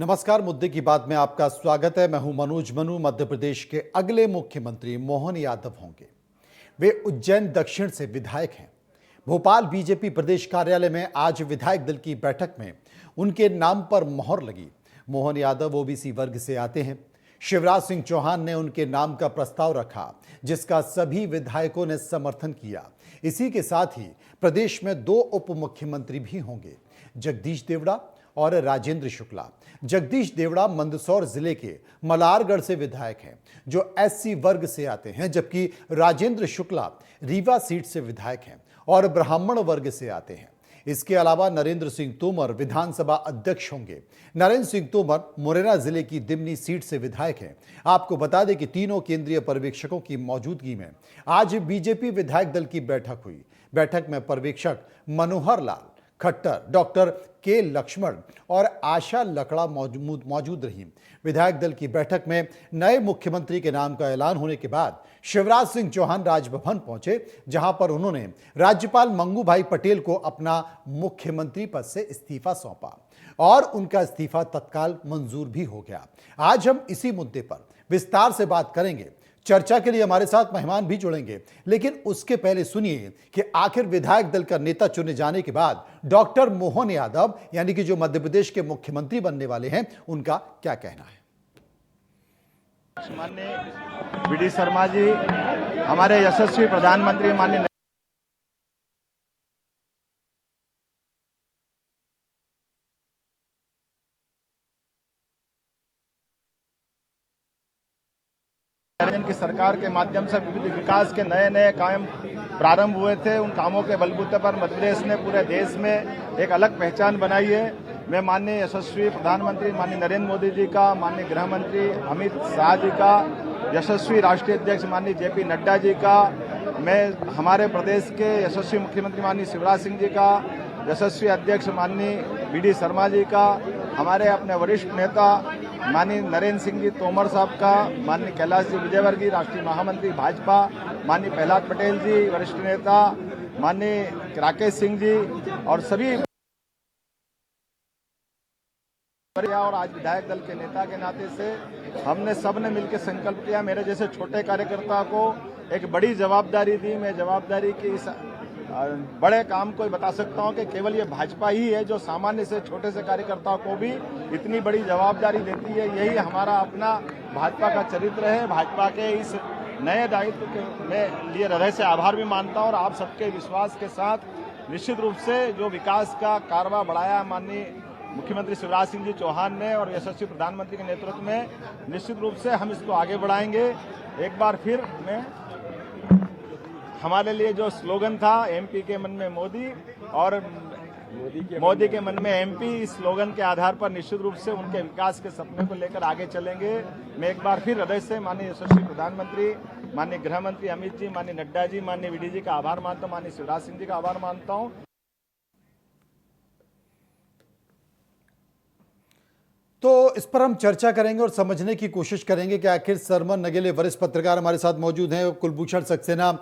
नमस्कार। मुद्दे की बात में आपका स्वागत है। मैं हूं मनोज मनु। मध्य प्रदेश के अगले मुख्यमंत्री मोहन यादव होंगे। वे उज्जैन दक्षिण से विधायक हैं। भोपाल बीजेपी प्रदेश कार्यालय में आज विधायक दल की बैठक में उनके नाम पर मोहर लगी। मोहन यादव ओबीसी वर्ग से आते हैं। शिवराज सिंह चौहान ने उनके नाम का प्रस्ताव रखा, जिसका सभी विधायकों ने समर्थन किया। इसी के साथ ही प्रदेश में 2 उप मुख्यमंत्री भी होंगे, जगदीश देवड़ा और राजेंद्र शुक्ला। जगदीश देवड़ा मंदसौर जिले के मलारगढ़ से विधायक हैं, जो एससी वर्ग से आते हैं, जबकि राजेंद्र शुक्ला रीवा सीट से विधायक हैं और ब्राह्मण वर्ग से आते हैं। इसके अलावा नरेंद्र सिंह तोमर विधानसभा अध्यक्ष होंगे। नरेंद्र सिंह तोमर मुरैना जिले की दिमनी सीट से विधायक हैं। आपको बता दें कि तीनों केंद्रीय पर्यवेक्षकों की मौजूदगी में आज बीजेपी विधायक दल की बैठक हुई। बैठक में पर्यवेक्षक मनोहर लाल खट्टर, डॉक्टर के लक्ष्मण और आशा लकड़ा मौजूद रही। विधायक दल की बैठक में नए मुख्यमंत्री के नाम का ऐलान होने के बाद शिवराज सिंह चौहान राजभवन पहुंचे, जहां पर उन्होंने राज्यपाल मंगू भाई पटेल को अपना मुख्यमंत्री पद से इस्तीफा सौंपा और उनका इस्तीफा तत्काल मंजूर भी हो गया। आज हम इसी मुद्दे पर विस्तार से बात करेंगे। चर्चा के लिए हमारे साथ मेहमान भी जुड़ेंगे, लेकिन उसके पहले सुनिए कि आखिर विधायक दल का नेता चुने जाने के बाद डॉक्टर मोहन यादव, यानी कि जो मध्य प्रदेश के मुख्यमंत्री बनने वाले हैं, उनका क्या कहना है। माननीय वीडी शर्मा जी, हमारे यशस्वी प्रधानमंत्री माननीय की सरकार के माध्यम से विविध विकास के नए नए काम प्रारंभ हुए थे। उन कामों के बलबूते पर मध्य प्रदेश ने पूरे देश में एक अलग पहचान बनाई है। मैं माननीय यशस्वी प्रधानमंत्री माननीय नरेंद्र मोदी जी का, माननीय गृह मंत्री अमित शाह जी का, यशस्वी राष्ट्रीय अध्यक्ष माननीय जेपी नड्डा जी का, मैं हमारे प्रदेश के यशस्वी मुख्यमंत्री माननीय शिवराज सिंह जी का, यशस्वी अध्यक्ष माननीय वीडी शर्मा जी का, हमारे अपने वरिष्ठ नेता माननीय नरेंद्र सिंह जी तोमर साहब का, माननीय कैलाश जी विजयवर्गीय राष्ट्रीय महामंत्री भाजपा, माननीय प्रहलाद पटेल जी वरिष्ठ नेता, माननीय राकेश सिंह जी और सभी, और आज विधायक दल के नेता के नाते से हमने सबने मिलकर संकल्प किया। मेरे जैसे छोटे कार्यकर्ता को एक बड़ी जवाबदारी दी। मैं जवाबदारी की इस बड़े काम को बता सकता हूं कि केवल ये भाजपा ही है जो सामान्य से छोटे से कार्यकर्ताओं को भी इतनी बड़ी जवाबदारी देती है। यही हमारा अपना भाजपा का चरित्र है। भाजपा के इस नए दायित्व के मैं लिए हृदय से आभार भी मानता हूं और आप सबके विश्वास के साथ निश्चित रूप से जो विकास का कारवा बढ़ाया माननीय मुख्यमंत्री शिवराज सिंह जी चौहान ने और यशस्वी प्रधानमंत्री के नेतृत्व में, निश्चित रूप से हम इसको आगे बढ़ाएंगे। एक बार फिर मैं हमारे लिए जो स्लोगन था एमपी के मन में मोदी और मोदी के मन में एमपी, इस स्लोगन के आधार पर निश्चित रूप से उनके विकास के सपने को लेकर आगे चलेंगे। मैं एक बार फिर हृदय से माननीय यशस्वी प्रधानमंत्री माननीय गृह मंत्री अमित जी, माननीय नड्डा जी, माननीय वीडी जी का आभार मानता हूँ, माननीय शिवराज सिंह जी का आभार मानता हूँ। तो इस पर हम चर्चा करेंगे और समझने की कोशिश करेंगे कि आखिर सरमन नगेले वरिष्ठ पत्रकार हमारे साथ मौजूद हैं, कुलभूषण सक्सेना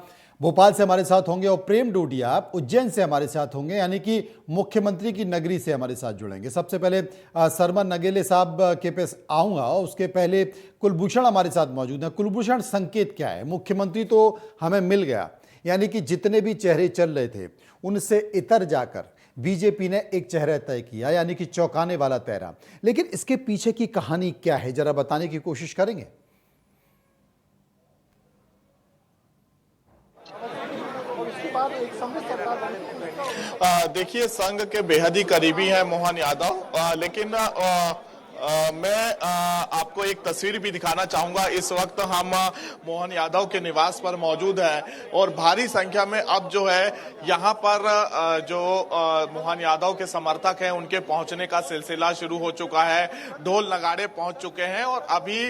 भोपाल से हमारे साथ होंगे और प्रेम डोडिया उज्जैन से हमारे साथ होंगे, यानी कि मुख्यमंत्री की नगरी से हमारे साथ जुड़ेंगे। सबसे पहले सरमन नगेले साहब के पास आऊँगा, उसके पहले कुलभूषण हमारे साथ मौजूद हैं। कुलभूषण, संकेत क्या है? मुख्यमंत्री तो हमें मिल गया, यानी कि जितने भी चेहरे चल रहे थे उनसे इतर जाकर बीजेपी ने एक चेहरा तय किया, यानी कि चौंकाने वाला चेहरा। लेकिन इसके पीछे की कहानी क्या है, जरा बताने की कोशिश करेंगे। देखिए, संघ के बेहद ही करीबी है मोहन यादव, लेकिन मैं आपको एक तस्वीर भी दिखाना चाहूंगा। इस वक्त हम मोहन यादव के निवास पर मौजूद हैं और भारी संख्या में अब जो है यहाँ पर जो मोहन यादव के समर्थक हैं उनके पहुंचने का सिलसिला शुरू हो चुका है। ढोल नगाड़े पहुंच चुके हैं और अभी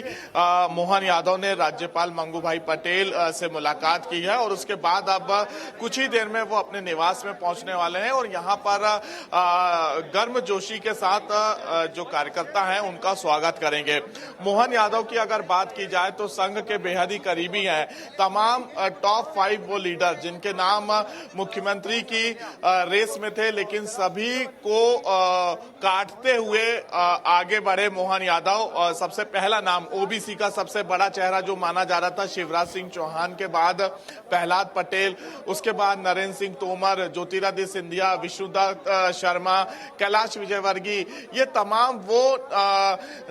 मोहन यादव ने राज्यपाल मंगू भाई पटेल से मुलाकात की है और उसके बाद अब कुछ ही देर में वो अपने निवास में पहुंचने वाले हैं और यहाँ पर गर्मजोशी के साथ जो कार्यकर्ता है हैं उनका स्वागत करेंगे। मोहन यादव की अगर बात की जाए तो संघ के बेहद ही करीबी हैं। तमाम टॉप 5 वो लीडर जिनके नाम मुख्यमंत्री की रेस में थे, लेकिन सभी को काटते हुए आगे बढ़े मोहन यादव। सबसे पहला नाम ओबीसी का सबसे बड़ा चेहरा जो माना जा रहा था, शिवराज सिंह चौहान के बाद प्रहलाद पटेल, उसके बाद नरेंद्र सिंह तोमर, ज्योतिरादित्य सिंधिया, विष्णुदत्त शर्मा, कैलाश विजयवर्गीय, ये तमाम वो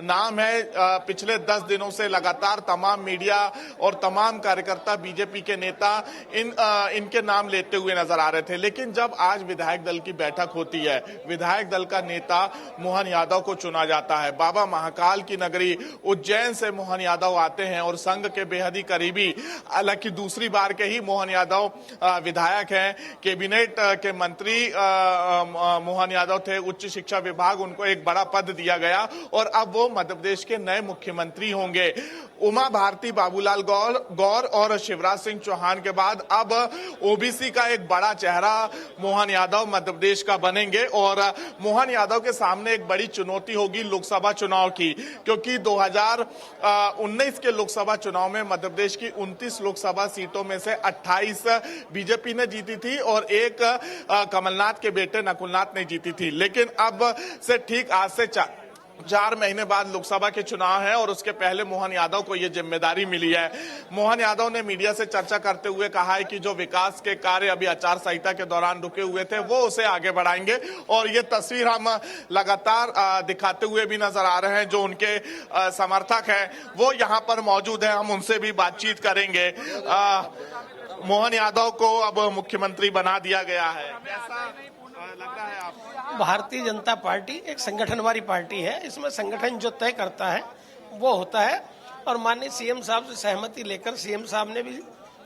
नाम है। पिछले 10 दिनों से लगातार तमाम मीडिया और तमाम कार्यकर्ता, बीजेपी के नेता इनके नाम लेते हुए नजर आ रहे थे। लेकिन जब आज विधायक दल की बैठक होती है, विधायक दल का नेता मोहन यादव को चुना जाता है। बाबा महाकाल की नगरी उज्जैन से मोहन यादव आते हैं और संघ के बेहद ही करीबी, हालांकि दूसरी बार के ही मोहन यादव विधायक हैं। कैबिनेट के मंत्री मोहन यादव थे, उच्च शिक्षा विभाग उनको एक बड़ा पद दिया गया और अब वो मध्य प्रदेश के नए मुख्यमंत्री होंगे। उमा भारती, बाबूलाल गौर और शिवराज सिंह चौहान के बाद अब ओबीसी का एक बड़ा चेहरा मोहन यादव मध्य प्रदेश का बनेंगे और मोहन यादव के सामने एक बड़ी चुनौती होगी लोकसभा चुनाव की, क्योंकि 2019 के लोकसभा चुनाव में मध्य प्रदेश की 29 लोकसभा सीटों में से 28 बीजेपी ने जीती थी और एक कमलनाथ के बेटे नकुलनाथ ने जीती थी। लेकिन अब से ठीक आज से 4 महीने बाद लोकसभा के चुनाव है और उसके पहले मोहन यादव को यह जिम्मेदारी मिली है। मोहन यादव ने मीडिया से चर्चा करते हुए कहा है कि जो विकास के कार्य अभी आचार संहिता के दौरान रुके हुए थे वो उसे आगे बढ़ाएंगे और ये तस्वीर हम लगातार दिखाते हुए भी नजर आ रहे हैं। जो उनके समर्थक हैं वो यहाँ पर मौजूद हैं, हम उनसे भी बातचीत करेंगे। मोहन यादव को अब मुख्यमंत्री बना दिया गया है, कैसा लग रहा है आपको? भारतीय जनता पार्टी एक संगठन वाली पार्टी है। इसमें संगठन जो तय करता है वो होता है और माननीय सीएम साहब से सहमति लेकर सीएम साहब ने भी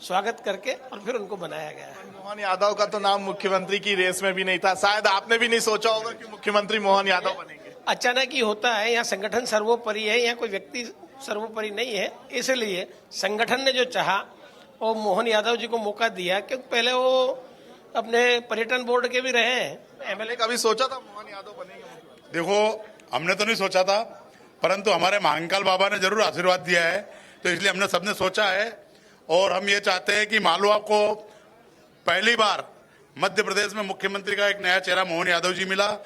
स्वागत करके और फिर उनको बनाया गया है। मोहन यादव का तो नाम मुख्यमंत्री की रेस में भी नहीं था, शायद आपने भी नहीं सोचा होगा कि मुख्यमंत्री मोहन यादव बनेंगे। अचानक ही होता है, यहाँ संगठन सर्वोपरि है, यहाँ कोई व्यक्ति सर्वोपरि नहीं है। इसलिए संगठन ने जो चाहा वो मोहन यादव जी को मौका दिया, क्योंकि पहले वो अपने पर्यटन बोर्ड के भी रहे हैं एमएलए। कभी सोचा था मोहन यादव बनेंगे? देखो, हमने तो नहीं सोचा था, परंतु हमारे महाकाल बाबा ने जरूर आशीर्वाद दिया है, तो इसलिए हमने सबने सोचा है और हम ये चाहते हैं कि मालवा को पहली बार मध्य प्रदेश में मुख्यमंत्री का एक नया चेहरा मोहन यादव जी मिला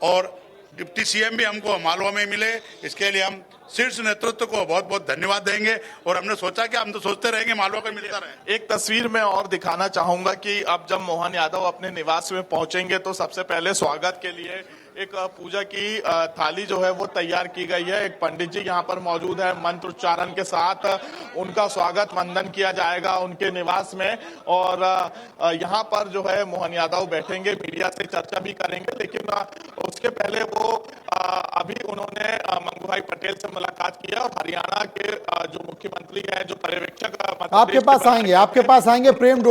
और डिप्टी सीएम भी हमको मालवा में मिले। इसके लिए हम शीर्ष नेतृत्व को बहुत बहुत धन्यवाद देंगे और हमने सोचा कि हम तो सोचते रहेंगे मालवा को मिलता रहे। एक तस्वीर में और दिखाना चाहूंगा कि अब जब मोहन यादव अपने निवास में पहुंचेंगे तो सबसे पहले स्वागत के लिए एक पूजा की थाली जो है वो तैयार की गई है। एक पंडित जी यहाँ पर मौजूद है, मंत्र उच्चारण के साथ उनका स्वागत वंदन किया जाएगा उनके निवास में और यहाँ पर जो है मोहन यादव बैठेंगे, मीडिया से चर्चा भी करेंगे। लेकिन उसके पहले वो अभी उन्होंने मंगूभाई पटेल से मुलाकात किया और हरियाणा के जो मुख्यमंत्री है, जो पर्यवेक्षक आपके पास आएंगे प्रेम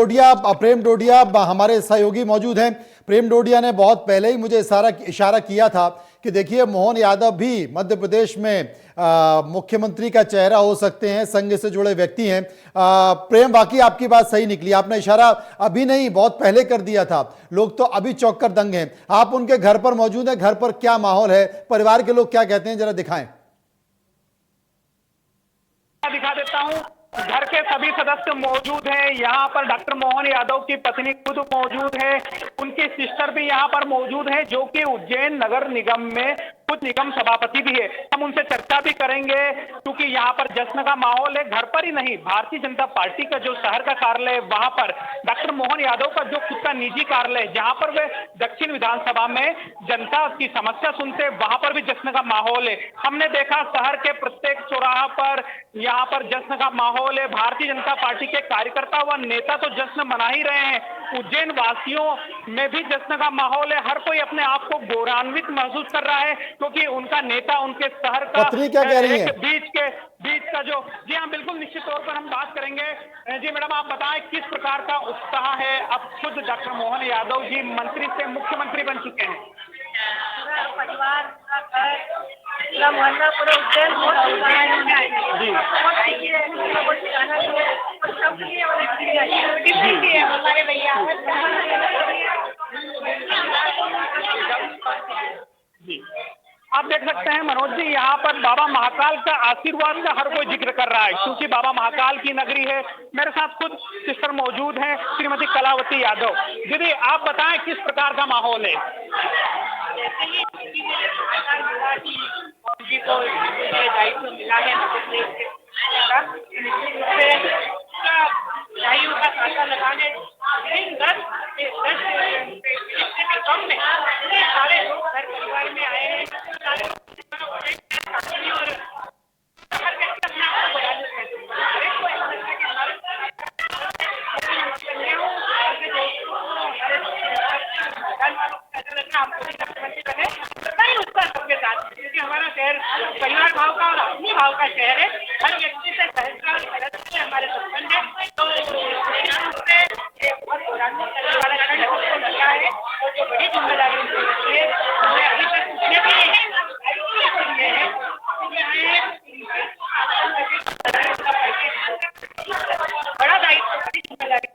डोडिया हमारे सहयोगी मौजूद हैं। प्रेम डोडिया ने बहुत पहले ही मुझे इशारा किया था कि देखिए मोहन यादव भी मध्य प्रदेश में मुख्यमंत्री का चेहरा हो सकते हैं, संघ से जुड़े व्यक्ति हैं। प्रेम, वाकई आपकी बात सही निकली, आपने इशारा अभी नहीं बहुत पहले कर दिया था। लोग तो अभी चौंक कर दंग हैं। आप उनके घर पर मौजूद हैं, घर पर क्या माहौल है, परिवार के लोग क्या कहते हैं, जरा दिखाएं। दिखा देता हूँ, घर के सभी सदस्य मौजूद हैं। यहाँ पर डॉक्टर मोहन यादव की पत्नी खुद मौजूद है, उनकी सिस्टर भी यहाँ पर मौजूद है जो कि उज्जैन नगर निगम में खुद निगम सभापति भी है। हम उनसे चर्चा भी करेंगे क्योंकि यहाँ पर जश्न का माहौल है। घर पर ही नहीं, भारतीय जनता पार्टी का जो शहर का कार्यालय है वहां पर डॉक्टर मोहन यादव का जो खुद का निजी कार्यालय है जहां पर वे दक्षिण विधानसभा में जनता की समस्या सुनते, वहां पर भी जश्न का माहौल है। हमने देखा शहर के प्रत्येक चौराहा पर यहाँ पर जश्न का माहौल है। भारतीय जनता पार्टी के कार्यकर्ता व नेता तो जश्न मना ही रहे हैं, उज्जैन वासियों में भी जश्न का माहौल है। हर कोई अपने आप को गौरवान्वित महसूस कर रहा है क्योंकि उनका नेता उनके शहर का पत्नी क्या कह रही है? बीच का जो, जी हाँ बिल्कुल, निश्चित तौर पर हम बात करेंगे। जी मैडम, आप बताएं किस प्रकार का उत्साह है? अब खुद डॉक्टर मोहन यादव जी मंत्री से मुख्यमंत्री बन चुके हैं। पूरा परिवार, पूरा मोहल्ला, पूरा उज्जैन जी आप देख देख सकते हैं मनोज जी, यहाँ पर बाबा महाकाल का आशीर्वाद का हर कोई जिक्र कर रहा है, क्योंकि बाबा महाकाल की नगरी है। मेरे साथ खुद सिस्टर मौजूद हैं, श्रीमती कलावती यादव। दीदी, आप बताएं किस प्रकार का माहौल है? जैसे ही जी को ये दायित्व मिला है दाइयों का खाता लगाने कम में सारे लोग घर परिवार में आए हैं। और हर व्यक्ति अपने आप को बड़ा सबके साथ, क्योंकि हमारा शहर परिवार भाव का और अपनी भाव का शहर है। हर व्यक्ति से सहज से हमारे संबंध है। तो लगा है और जो बड़ी जिम्मेदारी है अभी तक बड़ा दायित्व, बड़ी जिम्मेदारी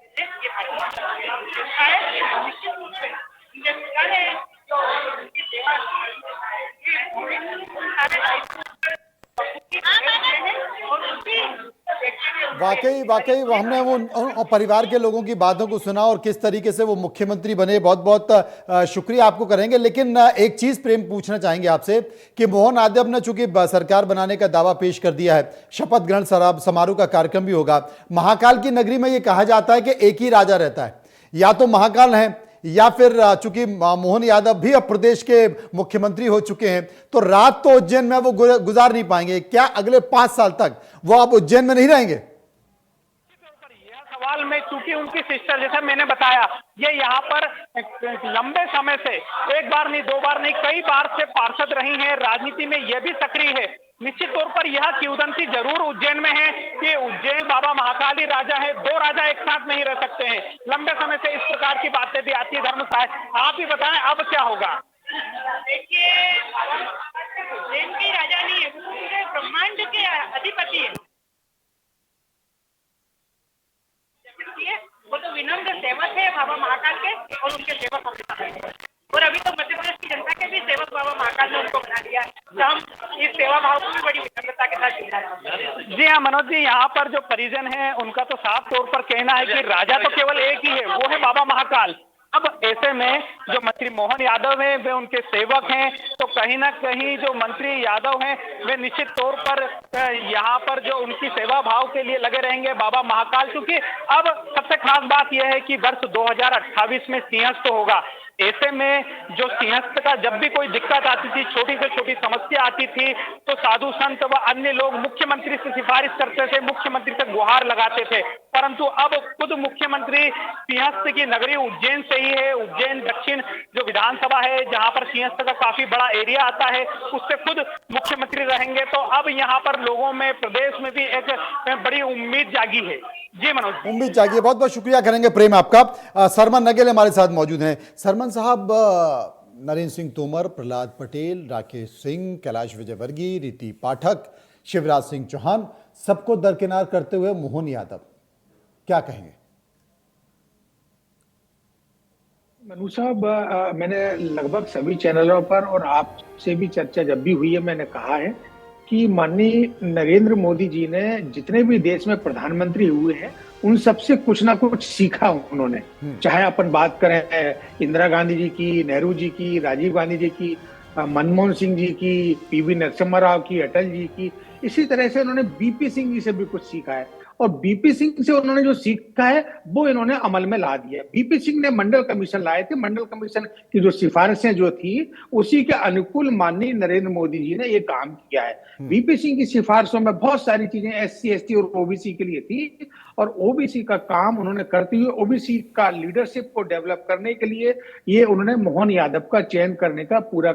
वाकई हमने उन परिवार के लोगों की बातों को सुना और किस तरीके से वो मुख्यमंत्री बने। बहुत बहुत शुक्रिया आपको करेंगे। लेकिन एक चीज प्रेम पूछना चाहेंगे आपसे कि मोहन यादव ने चूंकि सरकार बनाने का दावा पेश कर दिया है, शपथ ग्रहण समारोह का कार्यक्रम भी होगा। महाकाल की नगरी में ये कहा जाता है कि एक ही राजा रहता है, या तो महाकाल है या फिर चूंकि मोहन यादव भी अब प्रदेश के मुख्यमंत्री हो चुके हैं, तो रात तो उज्जैन में वो गुजार नहीं पाएंगे। क्या अगले 5 साल तक वो अब उज्जैन में नहीं रहेंगे? सवाल में, चूंकि उनकी सिस्टर, जैसा मैंने बताया, ये यहाँ पर लंबे समय से एक बार नहीं, 2 बार नहीं, कई बार से पार्षद रही हैं, राजनीति में ये भी सक्रिय है। निश्चित तौर पर यह किंवदंती जरूर उज्जैन में है कि उज्जैन बाबा महाकाल ही राजा है, 2 राजा एक साथ नहीं रह सकते हैं। लंबे समय से इस प्रकार की बातें भी आती है धर्म साहब। आप ही बताएं अब क्या होगा? देखिए, उज्जैन के राजा नहीं है, पूरे ब्रह्मांड के अधिपति है। वो तो विनम्र सेवक है बाबा महाकाल के, और उनके सेवक हम, और अभी तो मध्य प्रदेश की जनता के भी सेवक बाबा महाकाल ने उनको बना दिया। तो हम इस सेवा भाव को भी बड़ी विनम्रता के साथ जीना है। जी हाँ मनोज जी, यहाँ पर जो परिजन है उनका तो साफ तौर पर कहना है कि राजा तो केवल एक ही है, वो है बाबा महाकाल। अब ऐसे में जो मंत्री मोहन यादव हैं वे उनके सेवक हैं, तो कहीं ना कहीं जो मंत्री यादव हैं वे निश्चित तौर पर यहाँ पर जो उनकी सेवा भाव के लिए लगे रहेंगे बाबा महाकाल। क्योंकि अब सबसे खास बात यह है कि वर्ष 2028 में सिंहस्थ होगा। ऐसे में जो सिंहस्थ का जब भी कोई दिक्कत आती थी, छोटी से छोटी समस्या आती थी, तो साधु संत व अन्य लोग मुख्यमंत्री से सिफारिश करते थे, मुख्यमंत्री से गुहार लगाते थे। परंतु अब खुद मुख्यमंत्री सिंहस्थ की नगरी उज्जैन से ही है। उज्जैन दक्षिण जो विधानसभा है, जहां पर सिंहस्थ का काफी बड़ा एरिया आता है, उससे खुद मुख्यमंत्री रहेंगे। तो अब यहाँ पर लोगों में, प्रदेश में भी एक बड़ी उम्मीद जागी है। जी मनोज, उम्मीद जागी है। बहुत बहुत शुक्रिया करेंगे प्रेम आपका। सरमन नगेल हमारे साथ मौजूद हैं। सरमन साहब, नरेंद्र सिंह तोमर, प्रहलाद पटेल, राकेश सिंह, कैलाश विजयवर्गीय, रीति पाठक, शिवराज सिंह चौहान, सबको दरकिनार करते हुए मोहन यादव, क्या कहेंगे? मनु साहब, मैंने लगभग सभी चैनलों पर और आपसे भी चर्चा जब भी हुई है, मैंने कहा है कि माननीय नरेंद्र मोदी जी ने जितने भी देश में प्रधानमंत्री हुए हैं उन सबसे कुछ ना कुछ सीखा उन्होंने। चाहे अपन बात करें इंदिरा गांधी जी की, नेहरू जी की, राजीव गांधी जी की, मनमोहन सिंह जी की, पीवी नरसिम्हा राव की, अटल जी की, इसी तरह से उन्होंने बीपी सिंह जी से भी कुछ सीखा है। और बीपी सिंह से उन्होंने जो सीखा है वो इन्होंने अमल में ला दिया है। बीपी सिंह ने मंडल कमीशन लाए थे, मंडल कमीशन की जो सिफारिशें जो थी उसी के अनुकूल माननीय नरेंद्र मोदी जी ने ये काम किया है। बीपी सिंह की सिफारिशों में बहुत सारी चीजें एससी, एसटी और ओबीसी के लिए थी, और ओबीसी का काम उन्होंने करते हुए ओबीसी का लीडरशिप को डेवलप करने के लिए ये उन्होंने मोहन यादव का चयन करने का पूरा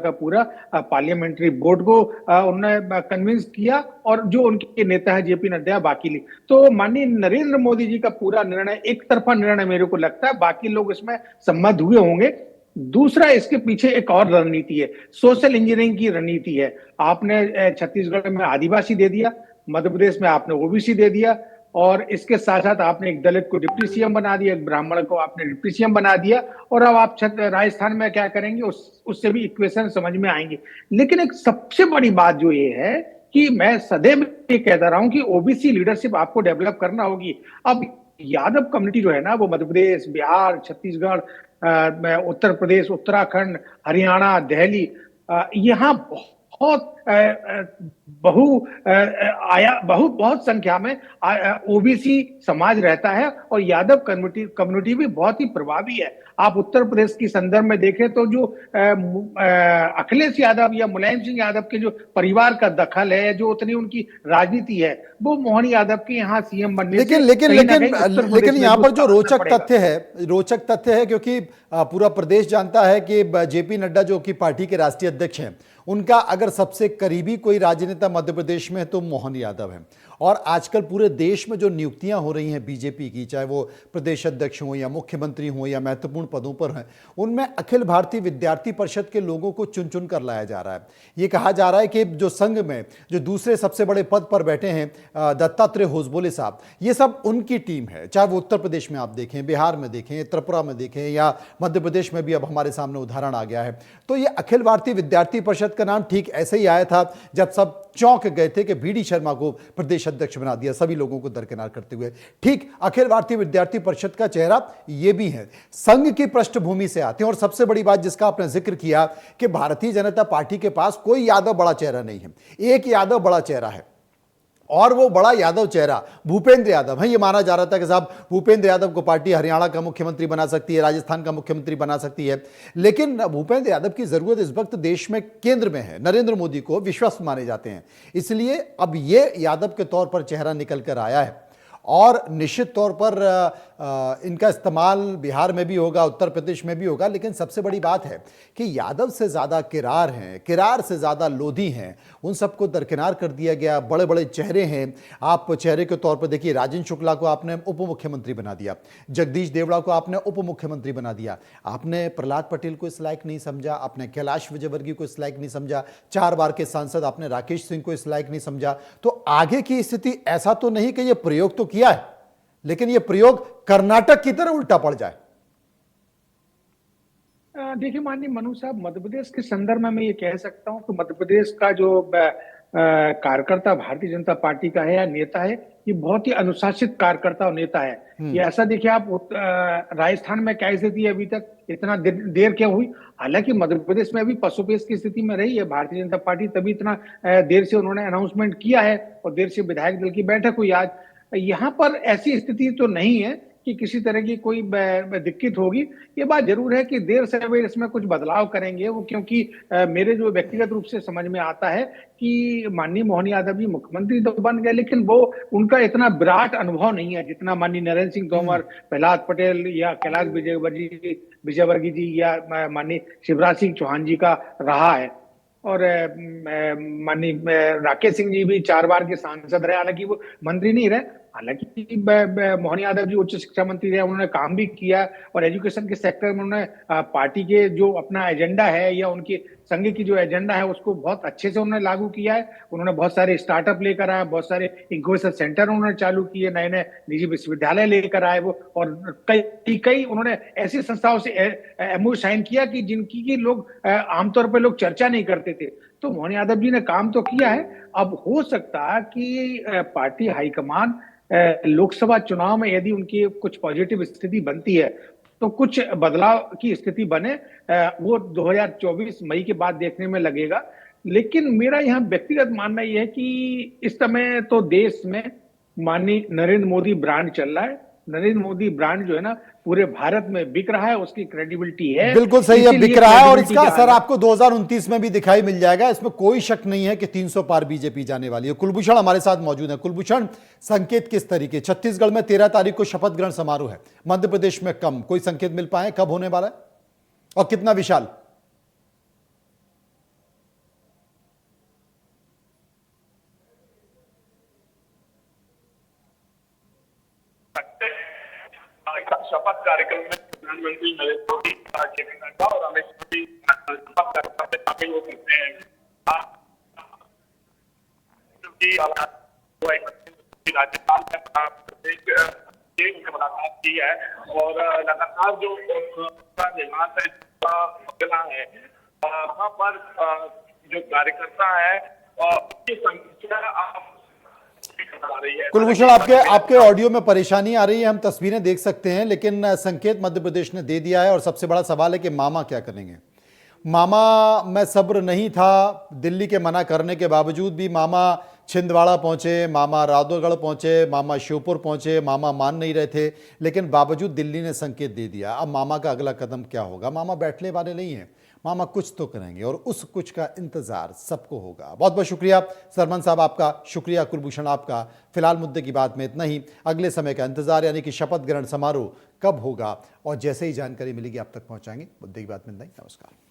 पार्लियामेंट्री बोर्ड को उन्होंने कन्विंस किया, और जो उनके नेता है जेपी नड्डा, बाकी ली। तो माननीय नरेंद्र मोदी जी का पूरा निर्णय एक तरफा निर्णय मेरे को लगता है, बाकी लोग इसमें सम्मत हुए होंगे। दूसरा, इसके पीछे एक और रणनीति है, सोशल इंजीनियरिंग की रणनीति है। आपने छत्तीसगढ़ में आदिवासी दे दिया, मध्य प्रदेश में आपने ओबीसी दे दिया, और इसके साथ साथ आपने एक दलित को डिप्टी सीएम बना दिया, एक ब्राह्मण को आपने डिप्टी सीएम बना दिया, और अब आप राजस्थान में क्या करेंगे उससे भी इक्वेशन समझ में आएंगे। लेकिन एक सबसे बड़ी बात जो ये है कि मैं सदैव ये कहता रहा हूं कि ओबीसी लीडरशिप आपको डेवलप करना होगी। अब यादव कम्युनिटी जो है ना, वो मध्य प्रदेश, बिहार, छत्तीसगढ़, उत्तर प्रदेश, उत्तराखंड, हरियाणा, दिल्ली, यहाँ बहुत बहुत संख्या में ओबीसी समाज रहता है, और यादव कम्युनिटी भी बहुत ही प्रभावी है। आप उत्तर प्रदेश की संदर्भ में देखें तो जो अखिलेश यादव या मुलायम सिंह यादव के जो परिवार का दखल है, जो उतनी उनकी राजनीति है, वो मोहन यादव के यहाँ सीएम बनने लेकिन यहाँ पर जो रोचक तथ्य है, क्योंकि पूरा प्रदेश जानता है कि जेपी नड्डा जो कि पार्टी के राष्ट्रीय अध्यक्ष हैं, उनका अगर सबसे करीबी कोई राजनेता मध्य प्रदेश में है तो मोहन यादव है। और आजकल पूरे देश में जो नियुक्तियां हो रही हैं बीजेपी की, चाहे वो प्रदेश अध्यक्ष हों या मुख्यमंत्री हों या महत्वपूर्ण पदों पर हैं, उनमें अखिल भारतीय विद्यार्थी परिषद के लोगों को चुन चुन कर लाया जा रहा है। ये कहा जा रहा है कि जो संघ में जो दूसरे सबसे बड़े पद पर बैठे हैं दत्तात्रेय होसबोले साहब, ये सब उनकी टीम है। चाहे वो उत्तर प्रदेश में आप देखें, बिहार में देखें, त्रिपुरा में देखें, या मध्य प्रदेश में भी अब हमारे सामने उदाहरण आ गया है। तो ये अखिल भारतीय विद्यार्थी परिषद का नाम ठीक ऐसे ही आया था जब सब चौंक गए थे कि बीडी शर्मा को प्रदेश अध्यक्ष बना दिया, सभी लोगों को दरकिनार करते हुए। ठीक अखिल भारतीय विद्यार्थी परिषद का चेहरा ये भी है, संघ की पृष्ठभूमि से आते हैं। और सबसे बड़ी बात जिसका आपने जिक्र किया कि भारतीय जनता पार्टी के पास कोई यादव बड़ा चेहरा नहीं है, एक यादव बड़ा चेहरा है, और वो बड़ा यादव चेहरा भूपेंद्र यादव है। ये माना जा रहा था कि साहब भूपेंद्र यादव को पार्टी हरियाणा का मुख्यमंत्री बना सकती है, राजस्थान का मुख्यमंत्री बना सकती है, लेकिन भूपेंद्र यादव की जरूरत इस वक्त देश में केंद्र में है। नरेंद्र मोदी को विश्वस्त माने जाते हैं, इसलिए अब ये यादव के तौर पर चेहरा निकल कर आया है। और निश्चित तौर पर इनका इस्तेमाल बिहार में भी होगा, उत्तर प्रदेश में भी होगा। लेकिन सबसे बड़ी बात है कि यादव से ज़्यादा किरार हैं, किरार से ज़्यादा लोधी हैं, उन सबको दरकिनार कर दिया गया। बड़े बड़े चेहरे हैं, आप चेहरे के तौर पर देखिए, राजेंद्र शुक्ला को आपने उप मुख्यमंत्री बना दिया, जगदीश देवड़ा को आपने उप मुख्यमंत्री बना दिया, आपने प्रहलाद पटेल को इस लायक नहीं समझा, आपने कैलाश विजयवर्गीय को इस लायक नहीं समझा, 4 बार के सांसद आपने राकेश सिंह को इस लायक नहीं समझा। तो आगे की स्थिति ऐसा तो नहीं कि ये प्रयोग तो किया है, लेकिन यह प्रयोग कर्नाटक की तरह उल्टा पड़ जाए। देखिए माननीय मनु साहब, मध्य प्रदेश के संदर्भ में मैं ये कह सकता हूं कि मध्य प्रदेश का जो कार्यकर्ता भारतीय जनता पार्टी का है या नेता है, ये बहुत ही अनुशासित कार्यकर्ता और नेता है। ये ऐसा देखिए आप राजस्थान में क्या स्थिति है, अभी तक इतना देर क्या हुई। हालांकि मध्य प्रदेश में भी पशुपेश की स्थिति में रही है भारतीय जनता पार्टी, तभी इतना देर से उन्होंने अनाउंसमेंट किया है और देर से विधायक दल की बैठक हुई। आज यहाँ पर ऐसी स्थिति तो नहीं है कि किसी तरह की कोई दिक्कत होगी। ये बात जरूर है कि देर से वे इसमें कुछ बदलाव करेंगे वो, क्योंकि मेरे जो व्यक्तिगत रूप से समझ में आता है कि माननीय मोहन यादव जी मुख्यमंत्री तो बन गए, लेकिन वो उनका इतना विराट अनुभव नहीं है जितना माननीय नरेंद्र सिंह तोमर, प्रहलाद पटेल या कैलाश विजयवर्गीय जी या माननीय शिवराज सिंह चौहान जी का रहा है। और माननीय राकेश सिंह जी भी 4 बार के सांसद रहे, हालांकि वो मंत्री नहीं रहे। हालांकि मोहन यादव जी उच्च शिक्षा मंत्री रहे, उन्होंने काम भी किया और एजुकेशन के सेक्टर में उन्होंने पार्टी के जो अपना एजेंडा है या उनके संघ की जो एजेंडा है उसको बहुत अच्छे से उन्होंने लागू किया है। उन्होंने बहुत सारे स्टार्टअप लेकर आए, बहुत सारे इंक्यूबेशन सेंटर उन्होंने चालू किए, नए नए निजी विश्वविद्यालय लेकर आए वो, और कई उन्होंने ऐसी संस्थाओं से एमओयू साइन किया कि जिनकी की लोग आमतौर पर लोग चर्चा नहीं करते थे। तो मोहन यादव जी ने काम तो किया है। अब हो सकता है कि पार्टी हाईकमान लोकसभा चुनाव में यदि उनकी कुछ पॉजिटिव स्थिति बनती है तो कुछ बदलाव की स्थिति बने, वो 2024 मई के बाद देखने में लगेगा। लेकिन मेरा यहाँ व्यक्तिगत मानना यह है कि इस समय तो देश में माननीय नरेंद्र मोदी ब्रांड चल रहा है। नरेंद्र मोदी ब्रांड जो है ना पूरे भारत में बिक रहा है, उसकी क्रेडिबिलिटी है। बिल्कुल सही है, बिक रहा है, और इसका असर आपको 2029 में भी दिखाई मिल जाएगा। इसमें कोई शक नहीं है कि 300 पार बीजेपी जाने वाली है। कुलभूषण हमारे साथ मौजूद है। कुलभूषण, संकेत किस तरीके? छत्तीसगढ़ में 13 तारीख को शपथ ग्रहण समारोह है, मध्य प्रदेश में कम, कोई संकेत मिल पाए कब होने वाला है और कितना विशाल? शपथ कार्यक्रम में प्रधानमंत्री नरेंद्र मोदी, जेपी नड्डा और अमित शाह भी शपथ कार्यक्रम में शामिल हो सकते हैं, क्योंकि राजस्थान में उनसे मुलाकात की है और लगातार जो उनका निवास है अगला है वहाँ पर जो कार्यकर्ता है उसकी संख्या आ रही है। कुलभूषण, आपके ऑडियो में परेशानी आ रही है, हम तस्वीरें देख सकते हैं, लेकिन संकेत मध्य प्रदेश ने दे दिया है और सबसे बड़ा सवाल है कि मामा क्या करेंगे। मामा में सब्र नहीं था, दिल्ली के मना करने के बावजूद भी मामा छिंदवाड़ा पहुंचे, मामा रादौरगढ़ पहुंचे, मामा श्योपुर पहुंचे, मामा मान नहीं रहे थे, लेकिन बावजूद दिल्ली ने संकेत दे दिया। अब मामा का अगला कदम क्या होगा? मामा बैठने वाले नहीं हैं, मामा कुछ तो करेंगे और उस कुछ का इंतजार सबको होगा। बहुत बहुत शुक्रिया सरमन साहब आपका, शुक्रिया कुलभूषण आपका। फिलहाल मुद्दे की बात में इतना ही, अगले समय का इंतजार यानी कि शपथ ग्रहण समारोह कब होगा और जैसे ही जानकारी मिलेगी आप तक पहुंचाएंगे। मुद्दे की बात में इतना ही, नमस्कार।